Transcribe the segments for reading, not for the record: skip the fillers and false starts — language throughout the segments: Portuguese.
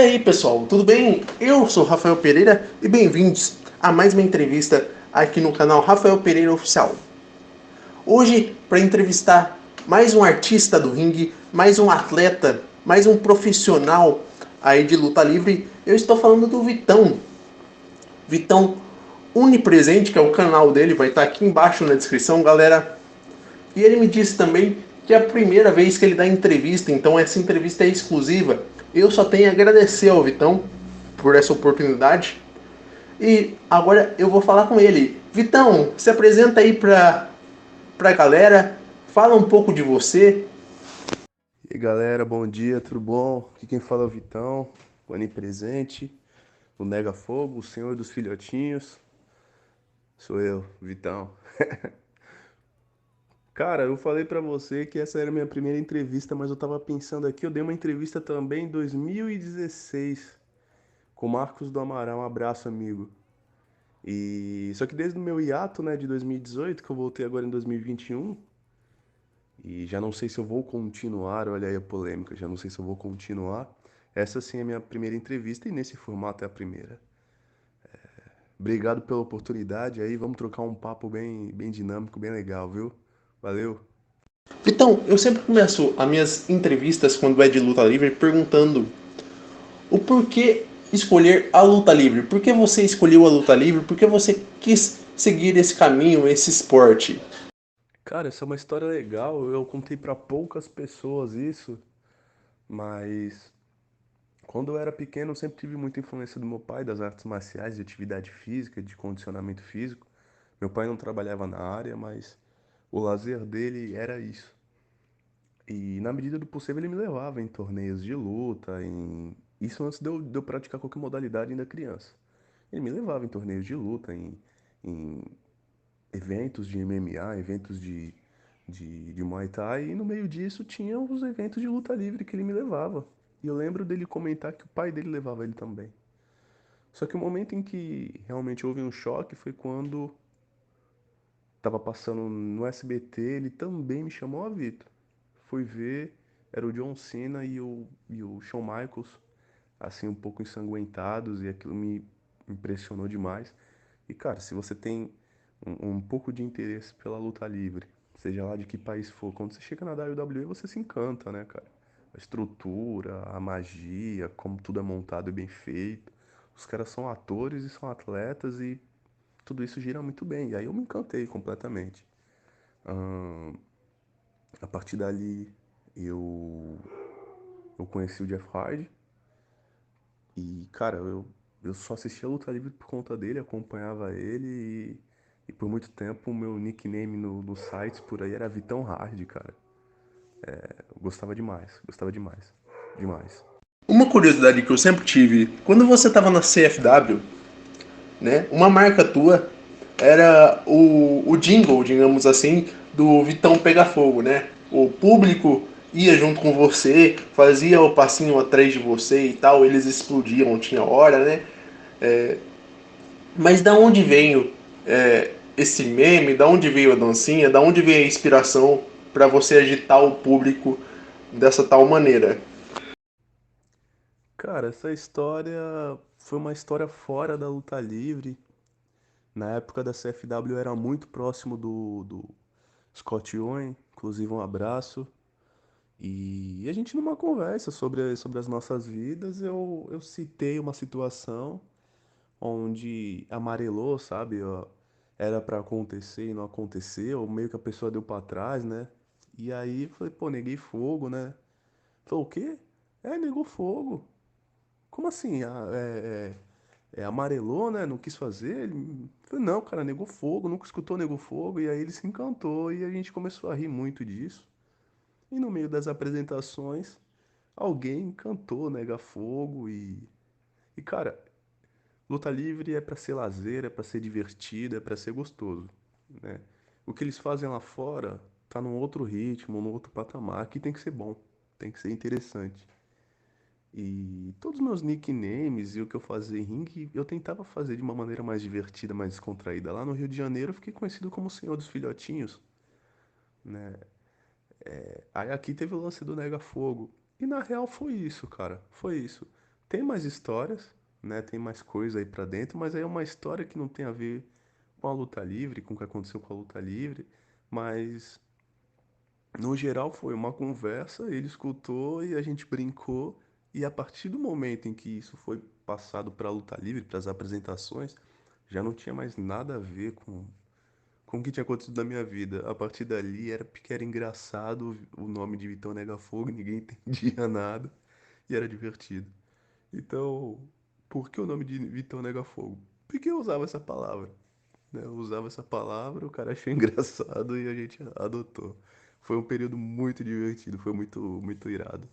aí, pessoal, tudo bem? Eu sou Rafael Pereira e bem-vindos a mais uma entrevista aqui no canal Rafael Pereira Oficial. Hoje, para entrevistar mais um artista do ringue, mais um atleta, mais um profissional aí de luta livre, eu estou falando do Vitão. Vitão Unipresente, que é o canal dele, vai estar aqui embaixo na descrição, galera. E ele me disse também que é a primeira vez que ele dá entrevista, então essa entrevista é exclusiva. Eu só tenho a agradecer ao Vitão por essa oportunidade. E agora eu vou falar com ele. Vitão, se apresenta aí pra galera, fala um pouco de você. E aí, galera, bom dia, tudo bom? Aqui quem fala é o Vitão, o onipresente, o Nega Fogo, o senhor dos filhotinhos. Sou eu, Vitão. Cara, eu falei pra você que essa era a minha primeira entrevista, mas eu tava pensando aqui, eu dei uma entrevista também em 2016 com o Marcos do Amaral, um abraço, amigo. E só que desde o meu hiato, né, de 2018, que eu voltei agora em 2021, e já não sei se eu vou continuar, olha aí a polêmica, já não sei se eu vou continuar. Essa sim é a minha primeira entrevista e nesse formato é a primeira. Obrigado pela oportunidade aí, vamos trocar um papo bem dinâmico, bem legal, viu? Valeu. Vitão, eu sempre começo as minhas entrevistas quando é de luta livre perguntando o porquê escolher a luta livre. Por que você escolheu a luta livre? Por que você quis seguir esse caminho, esse esporte? Cara, essa é uma história legal, eu contei pra poucas pessoas isso, mas quando eu era pequeno eu sempre tive muita influência do meu pai, das artes marciais, de atividade física, de condicionamento físico. Meu pai não trabalhava na área, mas o lazer dele era isso. E na medida do possível ele me levava em torneios de luta, Isso antes de eu praticar qualquer modalidade ainda criança. Ele me levava em torneios de luta, em eventos de MMA, eventos de Muay Thai, e no meio disso tinha os eventos de luta livre que ele me levava. E eu lembro dele comentar que o pai dele levava ele também. Só que o momento em que realmente houve um choque foi quando tava passando no SBT, ele também me chamou a Vitor. Fui ver, era o John Cena e o Shawn Michaels, assim, um pouco ensanguentados, e aquilo me impressionou demais. E, cara, se você tem um pouco de interesse pela luta livre, seja lá de que país for, quando você chega na WWE, você se encanta, né, cara? A estrutura, a magia, como tudo é montado e bem feito. Os caras são atores e são atletas e tudo isso gira muito bem. E aí eu me encantei completamente. Ahn, a partir dali, eu, eu conheci o Jeff Hardy e, cara, eu só assistia a luta livre por conta dele, acompanhava ele e por muito tempo o meu nickname nos sites por aí era Vitão Hard, cara. Eu gostava demais, gostava demais, demais. Uma curiosidade que eu sempre tive, quando você estava na CFW, né, uma marca tua era o jingle, digamos assim, do Vitão Pega Fogo, né? O público ia junto com você, fazia o passinho atrás de você e tal, eles explodiam, tinha hora, né? É, mas da onde veio esse meme? Da onde veio a dancinha? Da onde veio a inspiração para você agitar o público dessa tal maneira? Cara, essa história foi uma história fora da luta livre. Na época da CFW eu era muito próximo do Scott Owen, inclusive um abraço. E a gente numa conversa sobre as nossas vidas, eu citei uma situação onde amarelou, sabe? Ó, era pra acontecer e não aconteceu, meio que a pessoa deu pra trás, né? E aí eu falei, pô, neguei fogo, né? Falou, o quê? É, negou fogo. Como assim? Amarelou, né? Não quis fazer? Ele falou, não, cara, negou fogo, nunca escutou negou fogo. E aí ele se encantou e a gente começou a rir muito disso. E no meio das apresentações, alguém cantou Nega Fogo e cara, luta livre é pra ser lazer, é pra ser divertido, é pra ser gostoso, né? O que eles fazem lá fora tá num outro ritmo, num outro patamar, que tem que ser bom, tem que ser interessante. E todos os meus nicknames e o que eu fazia em ringue, eu tentava fazer de uma maneira mais divertida, mais descontraída. Lá no Rio de Janeiro eu fiquei conhecido como o Senhor dos Filhotinhos, né? Aí aqui teve o lance do Nega Fogo. E na real foi isso, cara. Foi isso. Tem mais histórias, né? Tem mais coisa aí pra dentro, mas aí é uma história que não tem a ver com a luta livre, com o que aconteceu com a luta livre, mas no geral foi uma conversa, ele escutou e a gente brincou, e a partir do momento em que isso foi passado para a luta livre, para as apresentações, já não tinha mais nada a ver com o que tinha acontecido na minha vida. A partir dali era porque era engraçado o nome de Vitão Nega Fogo, ninguém entendia nada e era divertido. Então, por que o nome de Vitão Nega Fogo? Porque eu usava essa palavra, né? Eu usava essa palavra, o cara achou engraçado e a gente adotou. Foi um período muito divertido, foi muito irado.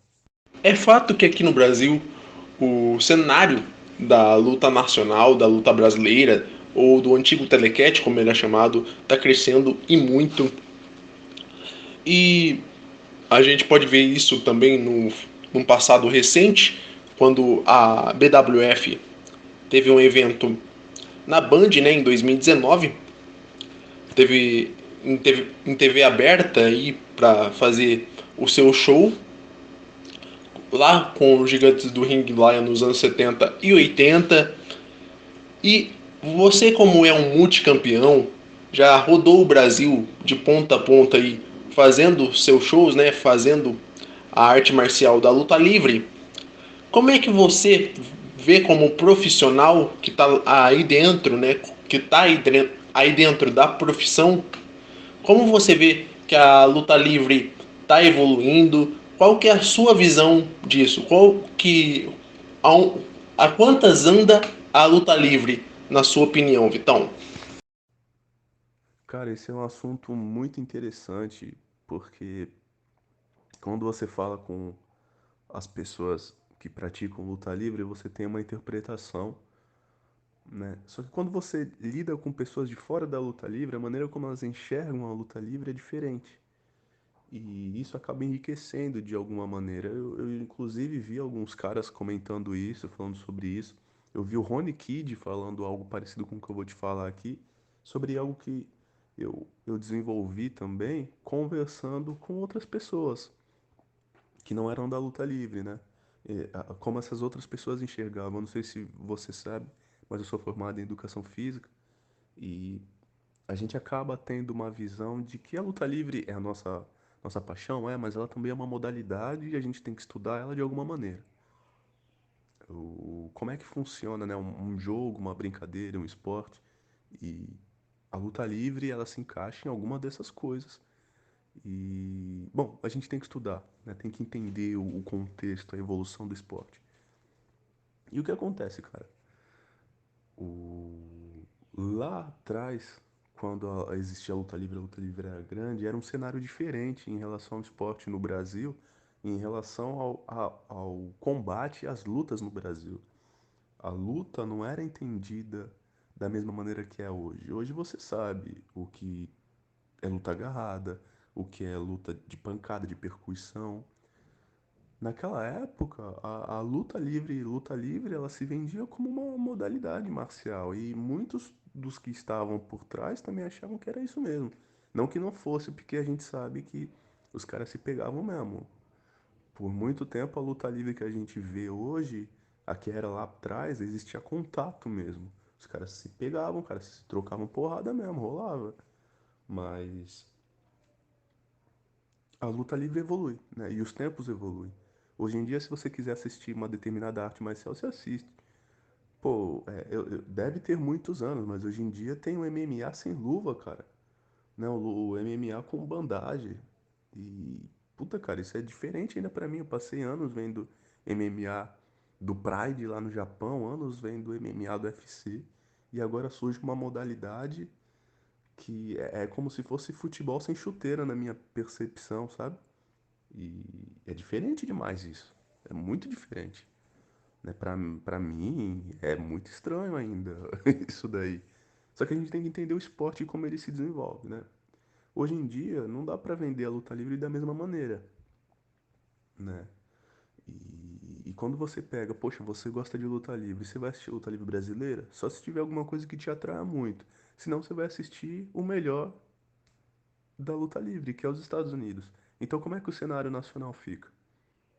É fato que aqui no Brasil o cenário da luta nacional, da luta brasileira, ou do antigo telequete, como ele é chamado, está crescendo e muito. E a gente pode ver isso também num passado recente, quando a BWF teve um evento na Band, né, em 2019, teve em TV aberta aí para fazer o seu show lá com os Gigantes do Ring lá nos anos 70 e 80. E você, como é um multicampeão, já rodou o Brasil de ponta a ponta aí, fazendo seus shows, né? Fazendo a arte marcial da luta livre. Como é que você vê como profissional que está aí dentro, né? Que está aí dentro da profissão? Como você vê que a luta livre está evoluindo? Qual que é a sua visão disso? Qual que a quantas anda a luta livre, na sua opinião, Vitão? Cara, esse é um assunto muito interessante, porque quando você fala com as pessoas que praticam luta livre, você tem uma interpretação, né? Só que quando você lida com pessoas de fora da luta livre, a maneira como elas enxergam a luta livre é diferente. E isso acaba enriquecendo de alguma maneira. Eu inclusive vi alguns caras comentando isso, falando sobre isso. Eu vi o Rony Kid falando algo parecido com o que eu vou te falar aqui, sobre algo que eu desenvolvi também, conversando com outras pessoas que não eram da luta livre, né? Como essas outras pessoas enxergavam. Eu não sei se você sabe, mas eu sou formado em educação física e a gente acaba tendo uma visão de que a luta livre é a nossa paixão, mas ela também é uma modalidade e a gente tem que estudar ela de alguma maneira. Como é que funciona, né, um jogo, uma brincadeira, um esporte, e a luta livre ela se encaixa em alguma dessas coisas. E, bom, a gente tem que estudar, né, tem que entender o contexto, a evolução do esporte. E o que acontece, cara? Lá atrás, quando existia a luta livre era grande, era um cenário diferente em relação ao esporte no Brasil, em relação ao combate às lutas no Brasil. A luta não era entendida da mesma maneira que é hoje. Hoje você sabe o que é luta agarrada, o que é luta de pancada, de percussão. Naquela época, a luta livre, ela se vendia como uma modalidade marcial e muitos dos que estavam por trás também achavam que era isso mesmo. Não que não fosse, porque a gente sabe que os caras se pegavam mesmo. Por muito tempo, a luta livre que a gente vê hoje, a que era lá atrás, existia contato mesmo. Os caras se pegavam, os caras se trocavam porrada mesmo, rolava. Mas a luta livre evolui, né? E os tempos evoluem. Hoje em dia, se você quiser assistir uma determinada arte marcial, você assiste. Pô, deve ter muitos anos, mas hoje em dia tem o MMA sem luva, cara. Não, o MMA com bandagem. E, puta, cara, isso é diferente ainda pra mim. Eu passei anos vendo MMA do Pride lá no Japão, anos vendo MMA do UFC. E agora surge uma modalidade que é como se fosse futebol sem chuteira na minha percepção, sabe? E é diferente demais isso. É muito diferente, né? Pra mim é muito estranho ainda isso daí. Só que a gente tem que entender o esporte e como ele se desenvolve, né? Hoje em dia não dá pra vender a luta livre da mesma maneira, né? E quando você pega, poxa, você gosta de luta livre, você vai assistir luta livre brasileira? Só se tiver alguma coisa que te atraia muito. Senão você vai assistir o melhor da luta livre, que é os Estados Unidos. Então como é que o cenário nacional fica?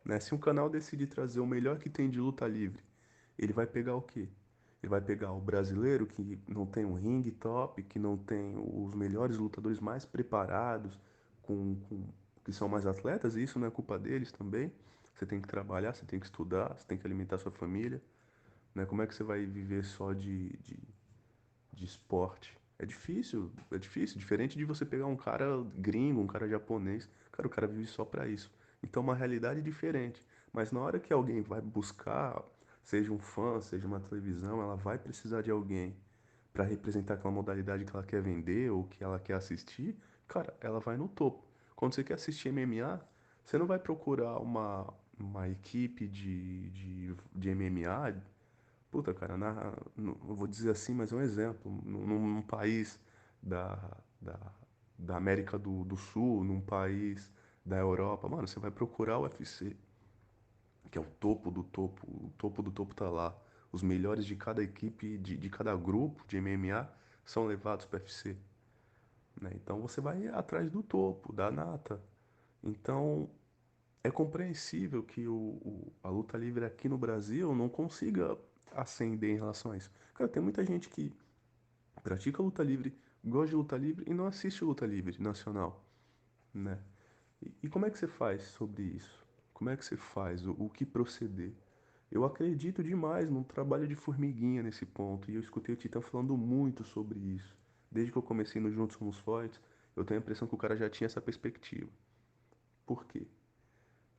Né? Se um canal decidir trazer o melhor que tem de luta livre ele vai pegar o quê? Ele vai pegar o brasileiro que não tem um ringue top, que não tem os melhores lutadores mais preparados, que são mais atletas, e isso não é culpa deles também. Você tem que trabalhar, você tem que estudar, você tem que alimentar sua família, né? Como é que você vai viver só de esporte? É difícil, diferente de você pegar um cara gringo, um cara japonês, cara, o cara vive só pra isso. Então, é uma realidade diferente. Mas na hora que alguém vai buscar, seja um fã, seja uma televisão, ela vai precisar de alguém pra representar aquela modalidade que ela quer vender ou que ela quer assistir, cara, ela vai no topo. Quando você quer assistir MMA, você não vai procurar uma equipe de MMA. Puta, cara, eu vou dizer assim, mas é um exemplo. Num país da, da, da América do Sul, num país da Europa, mano, você vai procurar o UFC, que é o topo do topo, o topo do topo tá lá. Os melhores de cada equipe, de cada grupo de MMA são levados para o UFC, né? Então você vai atrás do topo, da nata. Então é compreensível que a luta livre aqui no Brasil não consiga ascender em relação a isso. Cara, tem muita gente que pratica luta livre, gosta de luta livre e não assiste luta livre nacional, né? E como é que você faz sobre isso? Como é que você faz? O que proceder? Eu acredito demais num trabalho de formiguinha nesse ponto, e eu escutei o Titã falando muito sobre isso. Desde que eu comecei no Juntos Somos Fortes, eu tenho a impressão que o cara já tinha essa perspectiva. Por quê?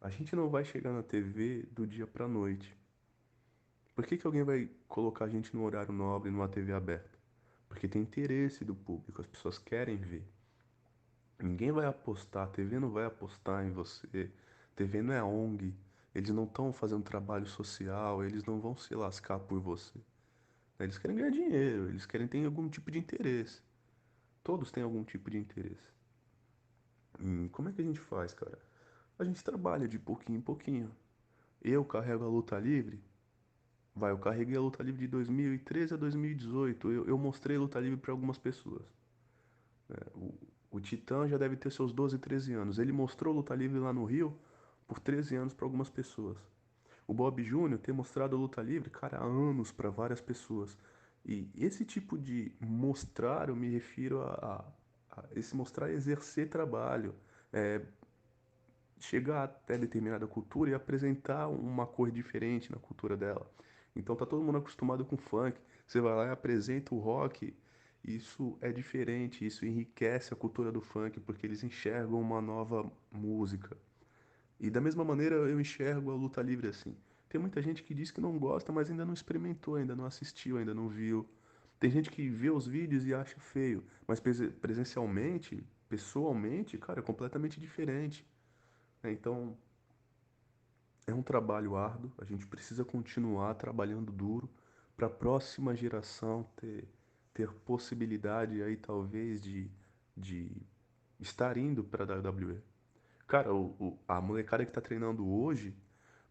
A gente não vai chegar na TV do dia pra noite. Por que que alguém vai colocar a gente no horário nobre numa TV aberta? Porque tem interesse do público, as pessoas querem ver. Ninguém vai apostar, a TV não vai apostar em você. TV não é ONG, eles não estão fazendo trabalho social, eles não vão se lascar por você. Eles querem ganhar dinheiro, eles querem ter algum tipo de interesse. Todos têm algum tipo de interesse. Como é que a gente faz, cara? A gente trabalha de pouquinho em pouquinho. Eu carrego a luta livre. Eu carreguei a luta livre de 2013 a 2018. Eu mostrei luta livre para algumas pessoas. O Titã já deve ter seus 12, 13 anos. Ele mostrou luta livre lá no Rio por 13 anos para algumas pessoas. O Bob Júnior tem mostrado a luta livre, cara, há anos para várias pessoas. E esse tipo de mostrar, eu me refiro a esse mostrar é exercer trabalho, é, chegar até determinada cultura e apresentar uma cor diferente na cultura dela. Então tá todo mundo acostumado com funk, você vai lá e apresenta o rock, isso é diferente, isso enriquece a cultura do funk porque eles enxergam uma nova música. E da mesma maneira eu enxergo a luta livre assim. Tem muita gente que diz que não gosta, mas ainda não experimentou, ainda não assistiu, ainda não viu. Tem gente que vê os vídeos e acha feio, mas presencialmente, pessoalmente, cara, é completamente diferente, né? Então, é um trabalho árduo, a gente precisa continuar trabalhando duro para a próxima geração ter possibilidade aí talvez de estar indo para a WWE. Cara, a molecada que tá treinando hoje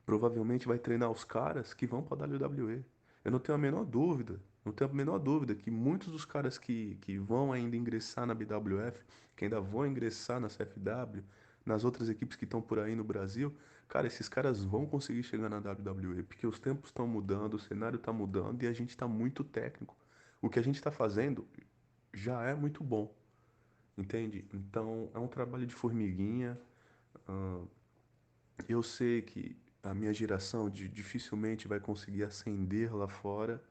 provavelmente vai treinar os caras que vão para a WWE. Eu não tenho a menor dúvida, não tenho a menor dúvida que muitos dos caras que vão ainda ingressar na BWF, que ainda vão ingressar na CFW, nas outras equipes que estão por aí no Brasil, cara, esses caras vão conseguir chegar na WWE, porque os tempos estão mudando, o cenário está mudando e a gente está muito técnico. O que a gente está fazendo já é muito bom, entende? Então é um trabalho de formiguinha. ah, eu sei que a minha geração dificilmente vai conseguir ascender lá fora,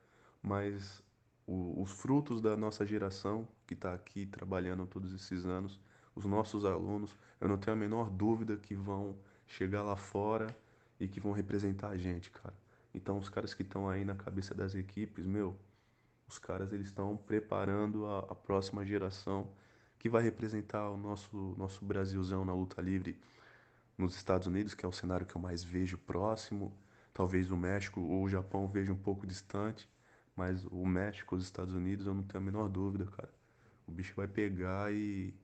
mas os frutos da nossa geração, que está aqui trabalhando todos esses anos, os nossos alunos, eu não tenho a menor dúvida que vão chegar lá fora e que vão representar a gente, cara. Então, os caras que estão aí na cabeça das equipes, meu, os caras eles estão preparando a próxima geração que vai representar o nosso Brasilzão na luta livre nos Estados Unidos, que é o cenário que eu mais vejo próximo. Talvez o México ou o Japão eu veja um pouco distante, mas o México, os Estados Unidos, eu não tenho a menor dúvida, cara. O bicho vai pegar e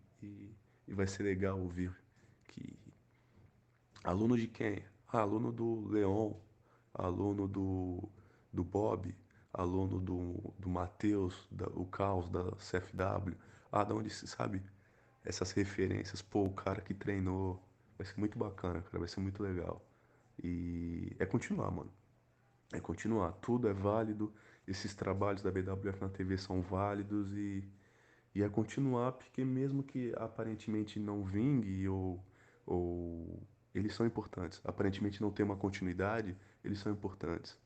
vai ser legal ouvir que aluno de quem? Ah, aluno do Leon, aluno do Bob, aluno do Matheus, o Caos da CFW. Ah, da onde se sabe essas referências? Pô, o cara que treinou. Vai ser muito bacana, cara. Vai ser muito legal. E é continuar, mano. É continuar. Tudo é válido, esses trabalhos da BWF na TV são válidos e é continuar, porque mesmo que aparentemente não vingue ou eles são importantes, aparentemente não tem uma continuidade, eles são importantes,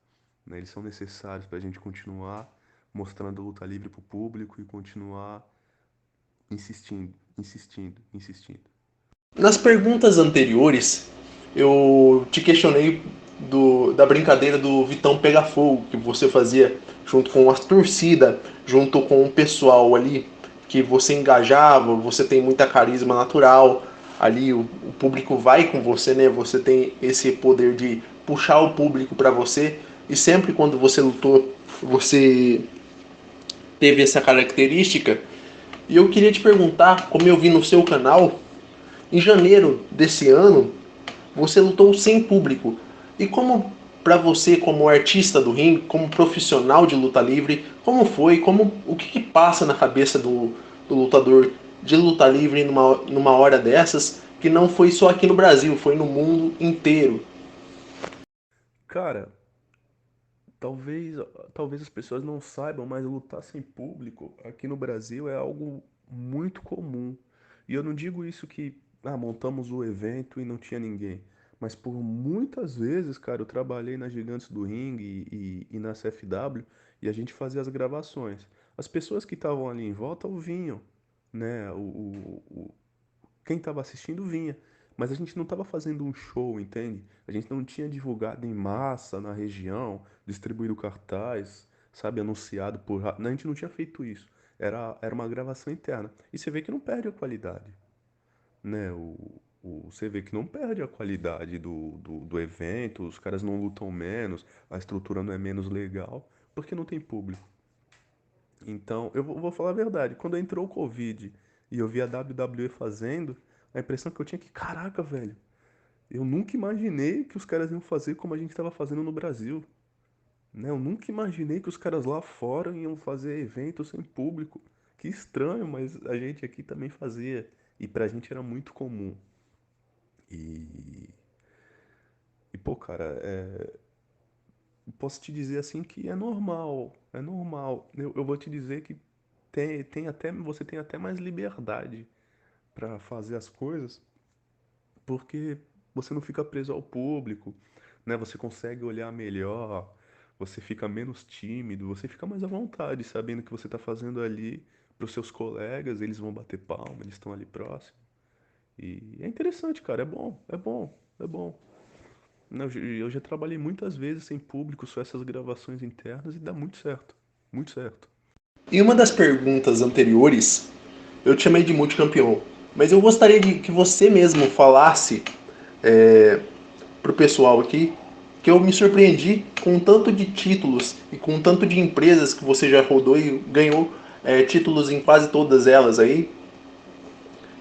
né? Eles são necessários para a gente continuar mostrando a luta livre para o público e continuar insistindo, insistindo, insistindo. Nas perguntas anteriores, eu te questionei da brincadeira do Vitão Pega Fogo, que você fazia junto com a torcida, junto com o pessoal ali, que você engajava, você tem muita carisma natural, ali o público vai com você, né? Você tem esse poder de puxar o público para você, e sempre quando você lutou, você teve essa característica. E eu queria te perguntar, como eu vi no seu canal, em janeiro desse ano, você lutou sem público. E como para você, como artista do ringue, como profissional de luta livre, como foi, o que passa na cabeça do lutador de luta livre numa hora dessas, que não foi só aqui no Brasil, foi no mundo inteiro? Cara, talvez, talvez as pessoas não saibam, mas lutar sem público aqui no Brasil é algo muito comum. E eu não digo isso que, montamos o evento e não tinha ninguém. Mas por muitas vezes, cara, eu trabalhei na Gigantes do Ringue e na CFW e a gente fazia as gravações. As pessoas que estavam ali em volta ouviam, né? Quem estava assistindo vinha. Mas a gente não estava fazendo um show, entende? A gente não tinha divulgado em massa na região, distribuído cartaz, sabe, anunciado por. A gente não tinha feito isso. Era uma gravação interna. E você vê que não perde a qualidade, né? Você vê que não perde a qualidade do evento, os caras não lutam menos, a estrutura não é menos legal, porque não tem público. Então, eu vou falar a verdade. Quando entrou o Covid e eu vi a WWE fazendo, a impressão que eu tinha é que, caraca, velho, eu nunca imaginei que os caras iam fazer como a gente estava fazendo no Brasil, né? Eu nunca imaginei que os caras lá fora iam fazer eventos sem público. Que estranho, mas a gente aqui também fazia. E pra gente era muito comum. E, pô, cara, posso te dizer assim que é normal, é normal. Eu vou te dizer que você tem até mais liberdade para fazer as coisas, porque você não fica preso ao público, né? Você consegue olhar melhor, você fica menos tímido, você fica mais à vontade, sabendo que você está fazendo ali para os seus colegas, eles vão bater palma, eles estão ali próximo. E é interessante, cara, é bom, é bom, é bom. Eu já trabalhei muitas vezes sem público, só essas gravações internas e dá muito certo, muito certo. Em uma das perguntas anteriores, eu te chamei de multicampeão, mas eu gostaria de que você mesmo falasse pro pessoal aqui que eu me surpreendi com o tanto de títulos e com o tanto de empresas que você já rodou e ganhou títulos em quase todas elas aí.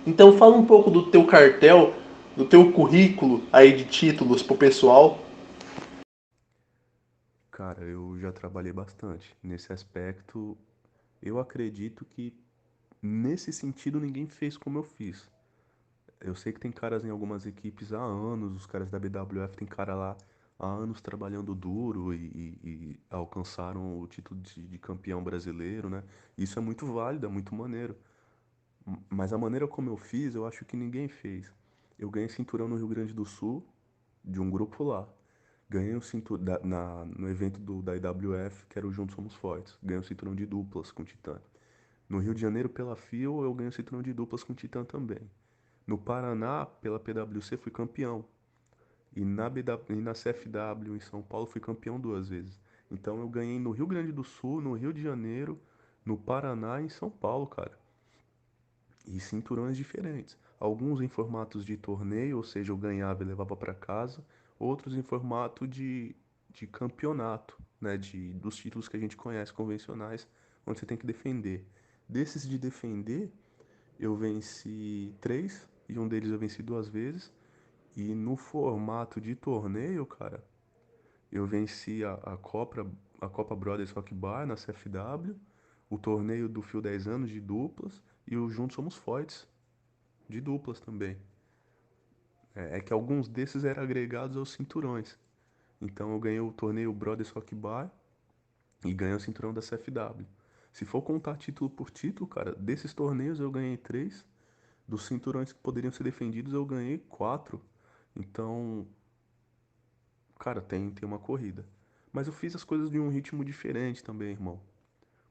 Então fala um pouco do teu cartel, do teu currículo aí de títulos pro pessoal. Cara, eu já trabalhei bastante. Nesse aspecto, eu acredito que nesse sentido ninguém fez como eu fiz. Eu sei que tem caras em algumas equipes há anos, os caras da BWF tem cara lá há anos trabalhando duro e alcançaram o título de campeão brasileiro, né? Isso é muito válido, é muito maneiro. Mas a maneira como eu fiz, eu acho que ninguém fez. Eu ganhei cinturão no Rio Grande do Sul, de um grupo lá. Ganhei o cinturão no evento da IWF, que era o Juntos Somos Fortes. Ganhei o cinturão de duplas com o Titã. No Rio de Janeiro, pela FIO, eu ganhei o cinturão de duplas com o Titã também. No Paraná, pela PWC, fui campeão. E na CFW, em São Paulo, fui campeão duas vezes. Então eu ganhei no Rio Grande do Sul, no Rio de Janeiro, no Paraná e em São Paulo, cara. E cinturões diferentes. Alguns em formatos de torneio, ou seja, eu ganhava e levava para casa. Outros em formato de campeonato, né? Dos títulos que a gente conhece, convencionais, onde você tem que defender. Desses de defender, eu venci três, e um deles eu venci duas vezes. E no formato de torneio, cara, eu venci a Copa Brothers Rock Bar na CFW, o torneio do Fio 10 anos de duplas e o Juntos Somos Fortes de duplas também. É que alguns desses eram agregados aos cinturões. Então eu ganhei o torneio Brothers Rock Bar e ganhei o cinturão da CFW. Se for contar título por título, cara, desses torneios eu ganhei 3. Dos cinturões que poderiam ser defendidos eu ganhei 4. Então, cara, tem uma corrida. Mas eu fiz as coisas de um ritmo diferente também, irmão.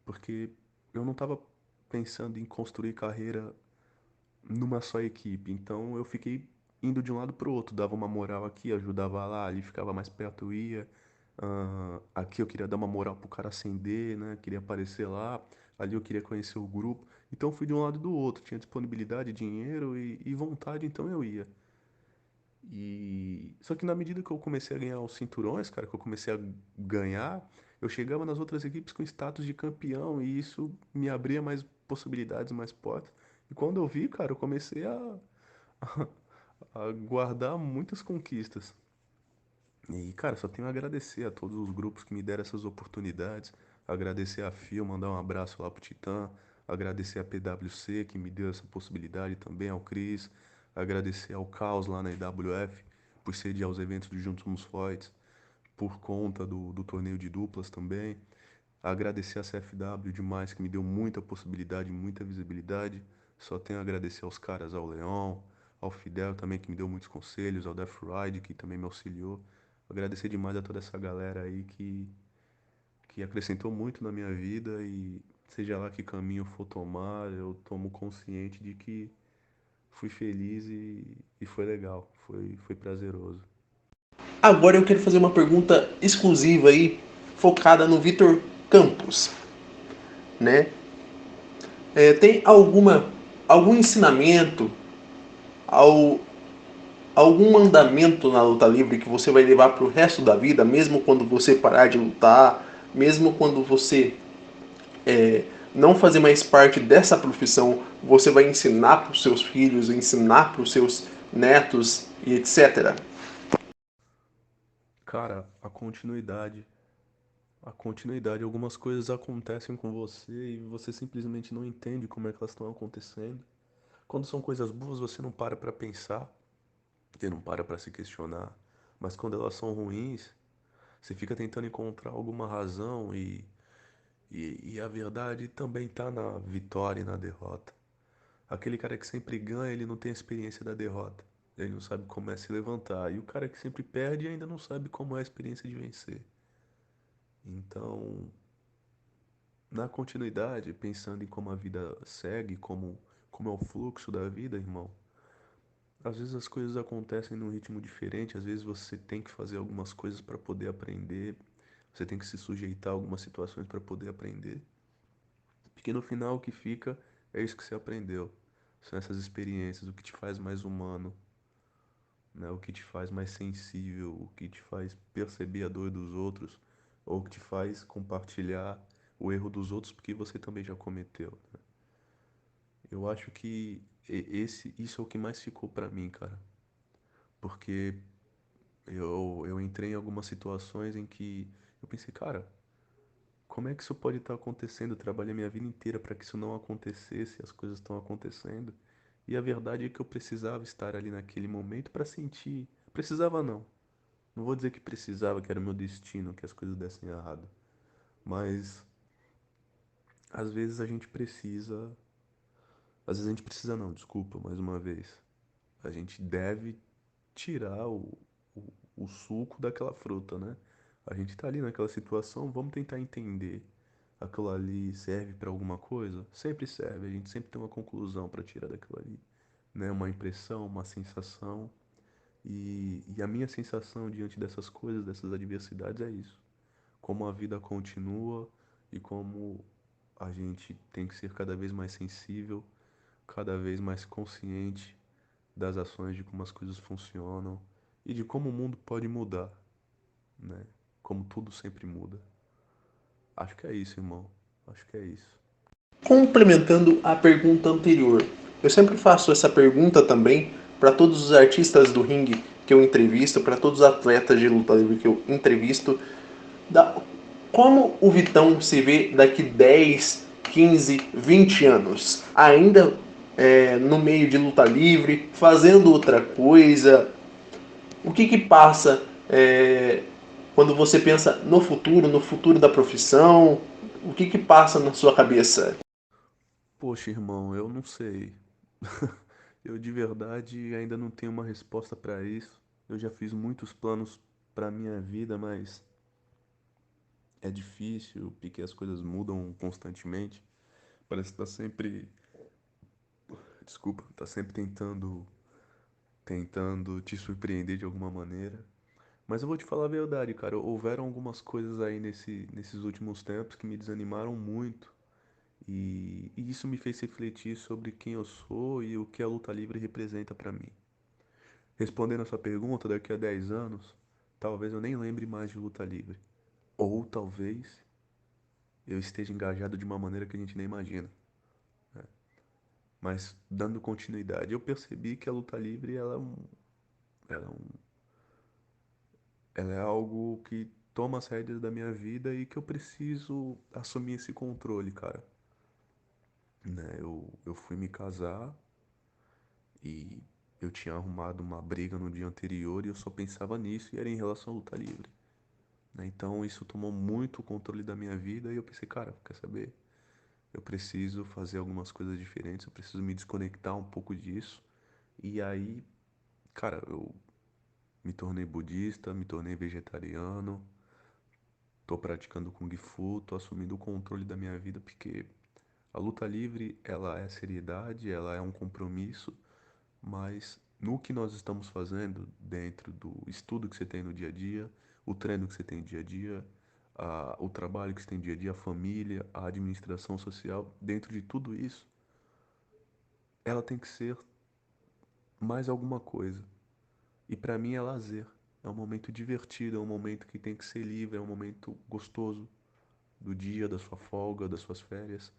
Porque eu não tava pensando em construir carreira numa só equipe. Então eu fiquei indo de um lado pro outro, dava uma moral aqui, ajudava lá, ali ficava mais perto, eu ia. Aqui eu queria dar uma moral pro cara ascender, né? Queria aparecer lá. Ali eu queria conhecer o grupo. Então eu fui de um lado e do outro. Tinha disponibilidade, dinheiro e vontade, então eu ia. Só que na medida que eu comecei a ganhar os cinturões, cara, que eu comecei a ganhar, eu chegava nas outras equipes com status de campeão e isso me abria mais possibilidades, mais portas. E quando eu vi, cara, eu comecei a guardar muitas conquistas. E, cara, só tenho a agradecer a todos os grupos que me deram essas oportunidades. Agradecer a FIO, mandar um abraço lá pro Titã. Agradecer a PWC, que me deu essa possibilidade também, ao Cris. Agradecer ao Caos lá na IWF, por sediar os eventos do Juntos Somos Fortes, por conta do torneio de duplas também. Agradecer a CFW demais, que me deu muita possibilidade, muita visibilidade. Só tenho a agradecer aos caras, ao Leon, ao Fidel também, que me deu muitos conselhos, ao Death Ride, que também me auxiliou. Agradecer demais a toda essa galera aí que acrescentou muito na minha vida e seja lá que caminho eu for tomar, eu tomo consciente de que fui feliz e foi legal, foi prazeroso. Agora eu quero fazer uma pergunta exclusiva aí, focada no Vitor Campos, né? Tem algum ensinamento, ao, algum mandamento na luta livre que você vai levar para o resto da vida, mesmo quando você parar de lutar, mesmo quando você não fazer mais parte dessa profissão, você vai ensinar para os seus filhos, ensinar para os seus netos e etc. Cara, a continuidade, algumas coisas acontecem com você e você simplesmente não entende como é que elas estão acontecendo. Quando são coisas boas, você não para pra pensar, você não para pra se questionar. Mas quando elas são ruins, você fica tentando encontrar alguma razão e a verdade também tá na vitória e na derrota. Aquele cara que sempre ganha, ele não tem a experiência da derrota. Ele não sabe como é se levantar. E o cara que sempre perde ainda não sabe como é a experiência de vencer. Então, na continuidade, pensando em como a vida segue, como é o fluxo da vida, irmão, às vezes as coisas acontecem num ritmo diferente, às vezes você tem que fazer algumas coisas para poder aprender, você tem que se sujeitar a algumas situações para poder aprender, porque no final o que fica é isso que você aprendeu, são essas experiências, o que te faz mais humano, né? O que te faz mais sensível, o que te faz perceber a dor dos outros, ou o que te faz compartilhar o erro dos outros porque você também já cometeu, né? Eu acho que isso é o que mais ficou pra mim, cara, porque eu entrei em algumas situações em que eu pensei, cara, como é que isso pode estar acontecendo? Eu trabalhei minha vida inteira para que isso não acontecesse, as coisas estão acontecendo. E a verdade é que eu precisava estar ali naquele momento para sentir. Precisava não. Não vou dizer que precisava, que era o meu destino, que as coisas dessem errado. Mas às vezes a gente precisa. Às vezes a gente precisa não, desculpa, mais uma vez. A gente deve tirar o suco daquela fruta, né? A gente tá ali naquela situação, vamos tentar entender. Aquilo ali serve para alguma coisa? Sempre serve, a gente sempre tem uma conclusão para tirar daquilo ali, né? Uma impressão, uma sensação. E a minha sensação diante dessas coisas, dessas adversidades é isso. Como a vida continua e como a gente tem que ser cada vez mais sensível, cada vez mais consciente das ações, de como as coisas funcionam e de como o mundo pode mudar, né? Como tudo sempre muda. Acho que é isso, irmão. Acho que é isso. Complementando a pergunta anterior, eu sempre faço essa pergunta também para todos os artistas do ringue que eu entrevisto, para todos os atletas de luta livre que eu entrevisto, como o Vitão se vê daqui 10, 15, 20 anos? Ainda no meio de luta livre, fazendo outra coisa? O que passa Quando você pensa no futuro da profissão, o que que passa na sua cabeça? Poxa, irmão, eu não sei. Eu de verdade ainda não tenho uma resposta para isso. Eu já fiz muitos planos para minha vida, mas é difícil, porque as coisas mudam constantemente. Parece que tá sempre, desculpa, tá sempre tentando te surpreender de alguma maneira. Mas eu vou te falar a verdade, cara. Houveram algumas coisas aí nesses últimos tempos que me desanimaram muito. E isso me fez refletir sobre quem eu sou e o que a luta livre representa pra mim. Respondendo a sua pergunta, daqui a 10 anos, talvez eu nem lembre mais de luta livre. Ou talvez eu esteja engajado de uma maneira que a gente nem imagina. Mas dando continuidade, eu percebi que a luta livre ela é um, ela é algo que toma as rédeas da minha vida e que eu preciso assumir esse controle, cara. Né? Eu fui me casar e eu tinha arrumado uma briga no dia anterior e eu só pensava nisso e era em relação à luta livre. Né? Então isso tomou muito o controle da minha vida e eu pensei, cara, quer saber? Eu preciso fazer algumas coisas diferentes, eu preciso me desconectar um pouco disso. E aí, cara, eu me tornei budista, me tornei vegetariano, tô praticando Kung Fu, tô assumindo o controle da minha vida porque a luta livre, ela é seriedade, ela é um compromisso, mas no que nós estamos fazendo dentro do estudo que você tem no dia a dia, o treino que você tem no dia a dia, o trabalho que você tem no dia a dia, a família, a administração social, dentro de tudo isso, ela tem que ser mais alguma coisa. E para mim é lazer. É um momento divertido, é um momento que tem que ser livre, é um momento gostoso do dia, da sua folga, das suas férias.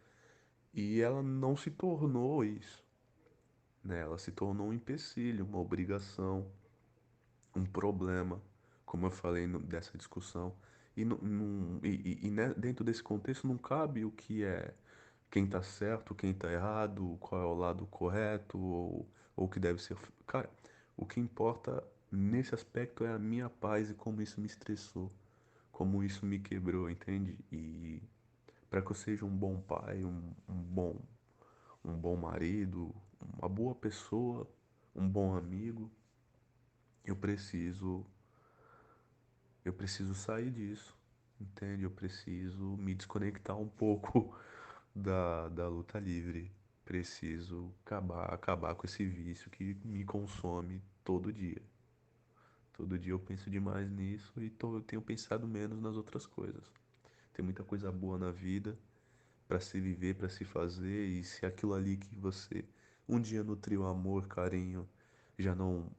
E ela não se tornou isso, né? Ela se tornou um empecilho, uma obrigação, um problema, como eu falei dessa discussão. E, dentro desse contexto não cabe o que é quem está certo, quem está errado, qual é o lado correto ou o que deve ser. Cara, o que importa nesse aspecto é a minha paz e como isso me estressou, como isso me quebrou, entende? E para que eu seja um bom pai, um bom marido, uma boa pessoa, um bom amigo, eu preciso eu preciso sair disso, entende? Eu preciso me desconectar um pouco da luta livre. Preciso acabar com esse vício que me consome todo dia. Todo dia eu penso demais nisso e eu tenho pensado menos nas outras coisas. Tem muita coisa boa na vida para se viver, para se fazer, e se aquilo ali que você um dia nutriu amor, carinho, já não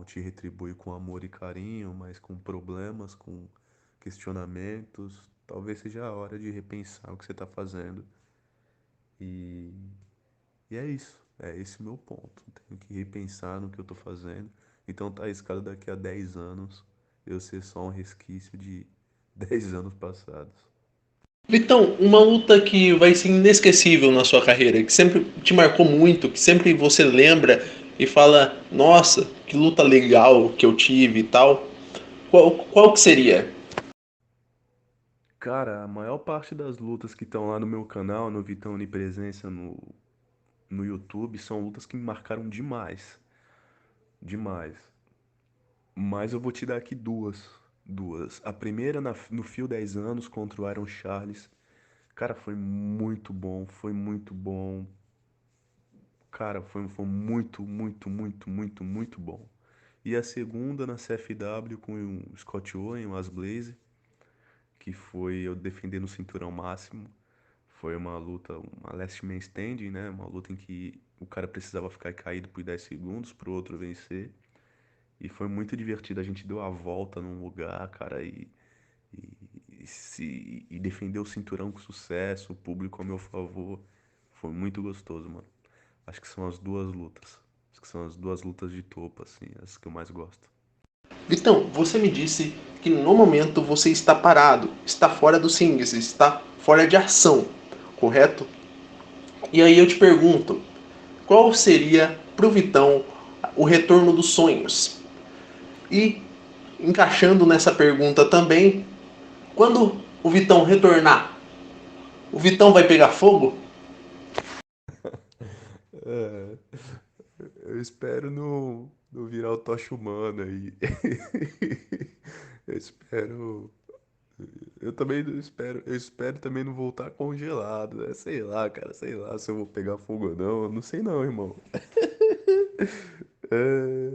te retribui com amor e carinho, mas com problemas, com questionamentos, talvez seja a hora de repensar o que você está fazendo. E, e é isso, é esse o meu ponto. Tenho que repensar no que eu estou fazendo. Então tá arriscado daqui a 10 anos eu ser só um resquício de 10 anos passados. Então, uma luta que vai ser inesquecível na sua carreira, que sempre te marcou muito, que sempre você lembra e fala, nossa, que luta legal que eu tive e tal. Qual que seria? Cara, a maior parte das lutas que estão lá no meu canal, no Vitão Onipresença no YouTube, são lutas que me marcaram demais. Demais. Mas eu vou te dar aqui duas. Duas. A primeira no Fio 10 anos contra o Iron Charles. Cara, foi muito bom. Foi muito bom. Cara, foi muito, muito, muito, muito, muito bom. E a segunda na CFW com o Scott Owen, o Asblaze, que foi eu defendendo o cinturão máximo. Foi uma luta, uma last man standing, né? Uma luta em que o cara precisava ficar caído por 10 segundos pro outro vencer. E foi muito divertido. A gente deu a volta num lugar, cara, e defendeu o cinturão com sucesso, o público a meu favor. Foi muito gostoso, mano. Acho que são as duas lutas. Acho que são as duas lutas de topo, assim, as que eu mais gosto. Vitão, você me disse que no momento você está parado, está fora dos rings, está fora de ação, correto? E aí eu te pergunto, qual seria pro Vitão o retorno dos sonhos? E encaixando nessa pergunta também, quando o Vitão retornar, o Vitão vai pegar fogo? É, eu espero não virar o Tocha Humana aí. Eu espero. Eu também não espero. Eu espero também não voltar congelado, né? Sei lá, cara, sei lá se eu vou pegar fogo ou não. Não sei não, irmão. É,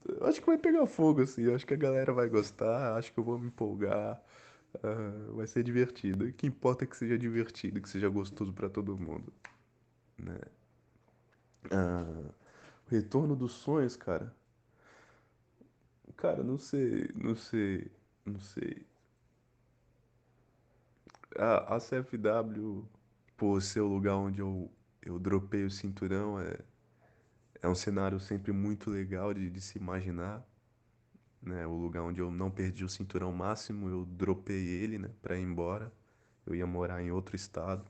eu acho que vai pegar fogo, assim. Eu acho que a galera vai gostar. Acho que eu vou me empolgar. Vai ser divertido. E o que importa é que seja divertido, que seja gostoso pra todo mundo, né? Ah, Retorno dos sonhos, cara. Cara, não sei, não sei, não sei. A CFW, por ser o lugar onde eu dropei o cinturão, é um cenário sempre muito legal de se imaginar, né? O lugar onde eu não perdi o cinturão máximo, eu dropei ele, né, pra ir embora. Eu ia morar em outro estado.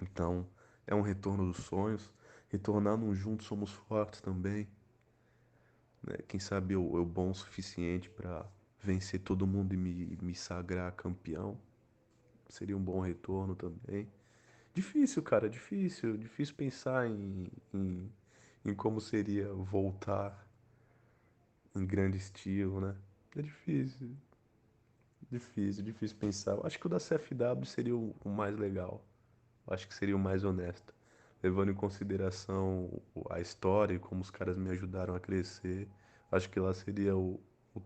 Então, é um retorno dos sonhos. Retornar num Juntos Somos Fortes também, né? Quem sabe eu bom o suficiente pra vencer todo mundo e me sagrar campeão. Seria um bom retorno também. Difícil, cara, difícil. Difícil pensar em como seria voltar em grande estilo, né? É difícil, difícil pensar. Eu acho que o da CFW seria o mais legal. Eu acho que seria o mais honesto. Levando em consideração a história e como os caras me ajudaram a crescer, acho que lá seria o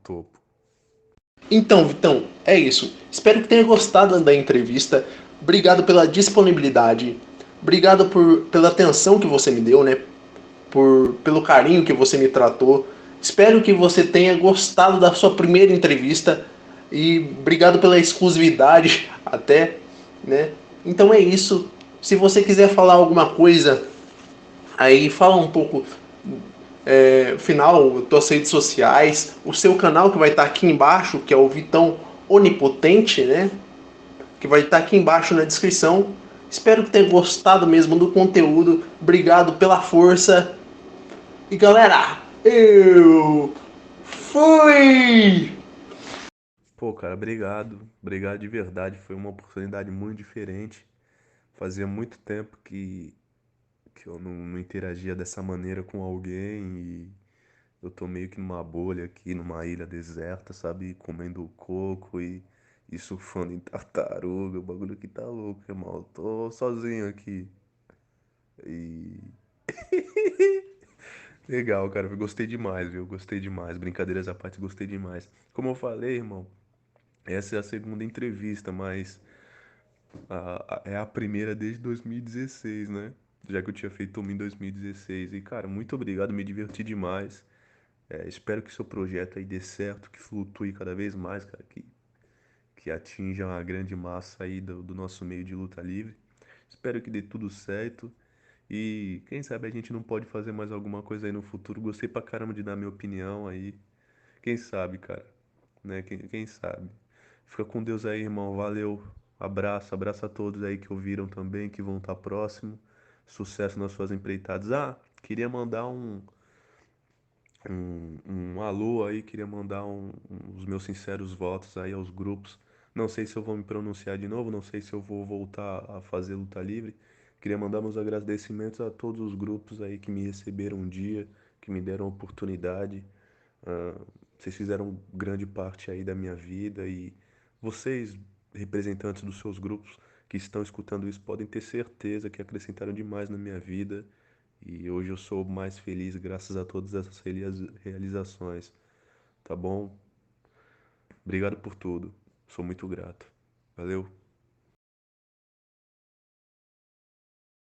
topo. Então, Vitão, é isso. Espero que tenha gostado da entrevista. Obrigado pela disponibilidade. Obrigado pela atenção que você me deu, né? Pelo carinho que você me tratou. Espero que você tenha gostado da sua primeira entrevista e obrigado pela exclusividade até, né? Então é isso. Se você quiser falar alguma coisa aí, fala um pouco final, tuas redes sociais, o seu canal que vai estar aqui embaixo, que é o Vitão Onipotente, né? Que vai estar aqui embaixo na descrição. Espero que tenha gostado mesmo do conteúdo. Obrigado pela força. E galera, eu fui! Pô, cara, obrigado. Obrigado de verdade. Foi uma oportunidade muito diferente. Fazia muito tempo que eu não interagia dessa maneira com alguém e eu tô meio que numa bolha aqui, numa ilha deserta, sabe? Comendo coco e surfando em tartaruga. O bagulho aqui tá louco, irmão. Eu tô sozinho aqui. E. Legal, cara. Eu gostei demais, viu? Gostei demais. Brincadeiras à parte, gostei demais. Como eu falei, irmão, essa é a segunda entrevista, mas é a primeira desde 2016, né? Já que eu tinha feito uma em 2016. E, cara, muito obrigado, me diverti demais. Espero que seu projeto aí dê certo, que flutue cada vez mais, cara, que atinja uma grande massa aí do nosso meio de luta livre. Espero que dê tudo certo. E quem sabe a gente não pode fazer mais alguma coisa aí no futuro. Gostei pra caramba de dar minha opinião aí. Quem sabe, cara, né? Quem sabe. Fica com Deus aí, irmão. Valeu. Abraço, abraço a todos aí que ouviram também, que vão estar próximo. Sucesso nas suas empreitadas. Queria mandar um alô aí, queria mandar os meus sinceros votos aí aos grupos. Não sei se eu vou me pronunciar de novo, não sei se eu vou voltar a fazer luta livre. Queria mandar meus agradecimentos a todos os grupos aí que me receberam um dia, que me deram a oportunidade. Ah, Vocês fizeram grande parte aí da minha vida e vocês, representantes dos seus grupos que estão escutando isso, podem ter certeza que acrescentaram demais na minha vida e hoje eu sou mais feliz graças a todas essas realizações, tá bom? Obrigado por tudo. Sou muito grato. Valeu.